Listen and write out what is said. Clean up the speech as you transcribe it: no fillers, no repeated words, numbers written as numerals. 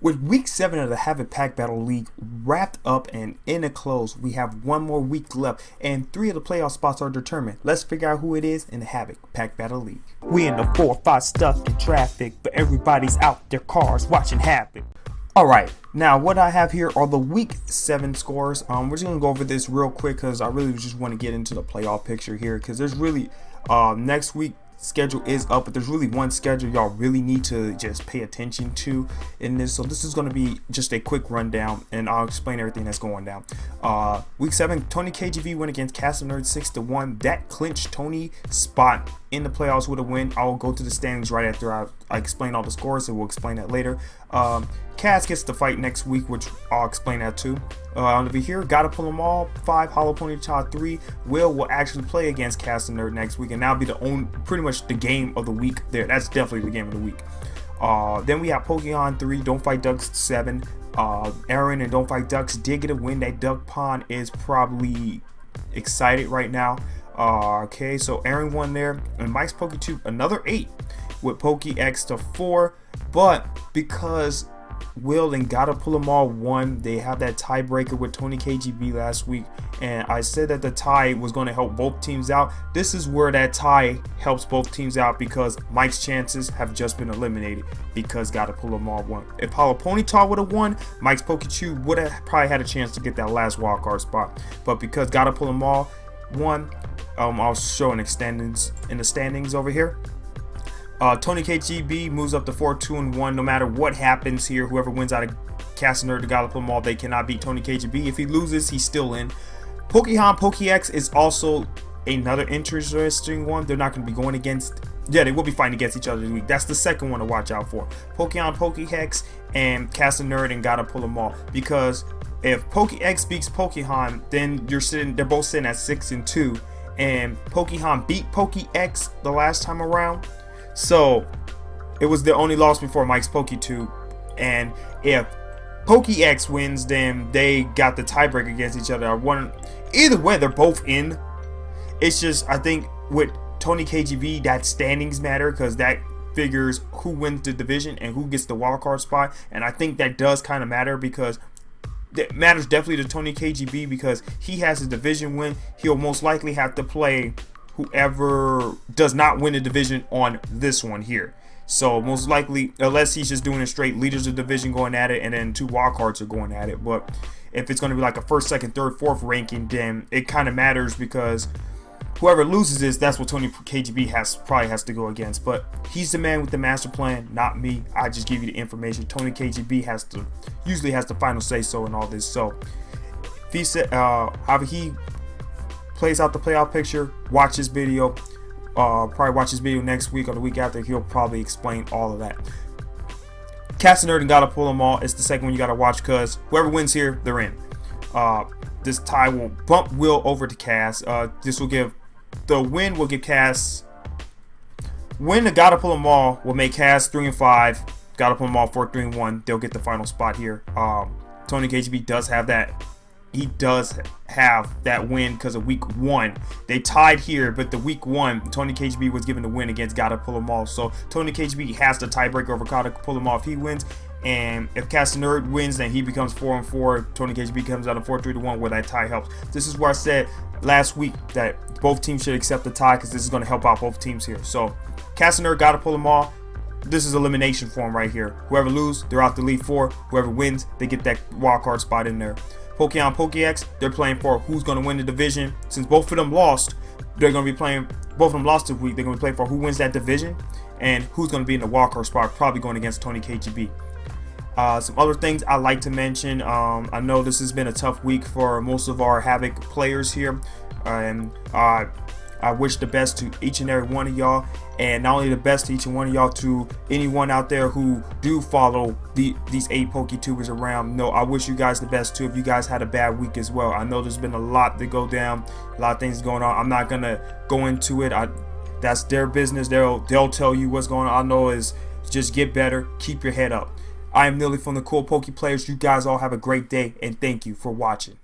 With week 7 of the Havoc Pack Battle League wrapped up and in a close, we have one more week left and 3 of the playoff spots are determined. Let's figure out who it is in the Havoc Pack Battle League. We in the 4-5 stuck in traffic, but everybody's out their cars watching Havoc. Alright, now what I have here are the week 7 scores. We're just going to go over this real quick because I really just want to get into the playoff picture here, because there's really next week schedule is up, but there's really one schedule y'all really need to just pay attention to in this. So this is going to be just a quick rundown and I'll explain everything that's going down. Week 7, Tony KGV win against Castle Nerd 6-1. That clinched Tony spot in the playoffs with a win. I'll go to the standings right after I explain all the scores, so we'll explain that later. Cass gets the fight next week, which I'll explain that too. Over here, gotta pull them all 5, Hollow Pony Child 3. Will actually play against Castle Nerd next week, and that'll be pretty much the game of the week there. That's definitely the game of the week. Then we have Pokemon 3, Don't Fight Ducks 7. Aaron and Don't Fight Ducks did get a win. That Duck Pond is probably excited right now. Okay, so Aaron won there, and Mike's PokeTube another 8 with PokeX to 4, but because Will and Gotta Pull Them All won, they have that tiebreaker with Tony KGB last week, and I said that the tie was going to help both teams out. This is where that tie helps both teams out, because Mike's chances have just been eliminated because Gotta Pull Them All won. If Hollow Ponyta would have won, Mike's PokeTube would have probably had a chance to get that last wildcard spot, but because Gotta Pull Them All won, I'll show in the standings over here. Tony KGB moves up to 4-2-1. No matter what happens here, whoever wins out of Castle Nerd to Gallop them all, they cannot beat Tony KGB. If he loses, he's still in. Pokemon PokeX is also another interesting one. They're not going to be going against. Yeah, they will be fighting against each other this week. That's the second one to watch out for. Pokemon Pokex and Castle Nerd and Gotta Pull Them All. Because if Pokex beats Pokemon, then they're both sitting at 6-2. And Pokemon beat Pokex the last time around. So it was the only loss before Mike's PokeTube, and if PokeX wins, then they got the tiebreaker against each other. Either way, they're both in. It's just, I think with Tony KGV, that standings matter, because that figures who wins the division and who gets the wildcard spot, and I think that does kind of matter, because it matters definitely to Tony KGB, because he has a division win. He'll most likely have to play whoever does not win the division on this one here. So most likely, unless he's just doing a straight leaders of division going at it and then 2 wildcards are going at it. But if it's going to be like a 1st, 2nd, 3rd, 4th ranking, then it kind of matters, because whoever loses this, that's what Tony KGB probably has to go against. But he's the man with the master plan, not me. I just give you the information. Tony KGB usually has the final say so in all this. So if he said however he plays out the playoff picture, watch this video. Probably watch this video next week or the week after. He'll probably explain all of that. Castle Nerd and Gotta Pull Them All is the second one you gotta watch, because whoever wins here, they're in. This tie will bump Will over to Cass. This will give the win will give Cass. Win the Gotta Pull Them All will make Cass 3-5. Gotta Pull Them All 4-3-1. They'll get the final spot here. Tony KGB does have that. He does have that win because of week 1. They tied here, but the week 1, Tony KGB was given the win against Gotta Pull Them All. So Tony KGB has the tiebreaker over Gotta Pull Them All if he wins. And if Castle Nerd wins, then he becomes 4-4. Tony KGB comes out of 4-3-1, where that tie helps. This is where I said last week that both teams should accept the tie, because this is going to help out both teams here. So Castle Nerd, Gotta Pull Them All. This is elimination form right here. Whoever loses, they're out the lead 4. Whoever wins, they get that wildcard spot in there. Pokemon Pokex, they're playing for who's going to win the division. Since both of them lost, they're going to be playing. Both of them lost this week. They're going to play for who wins that division and who's going to be in the wildcard spot, probably going against Tony KGB. Some other things I like to mention. I know this has been a tough week for most of our Havoc players here, and I wish the best to each and every one of y'all, and not only the best to each and one of y'all, to anyone out there who do follow these 8 PokeTubers around. No, I wish you guys the best too if you guys had a bad week as well. I know there's been a lot to go down, a lot of things going on. I'm not gonna go into it. That's their business. They'll tell you what's going on. I know is just get better, keep your head up. I am Nilly from the Cool Poke Players. You guys all have a great day, and thank you for watching.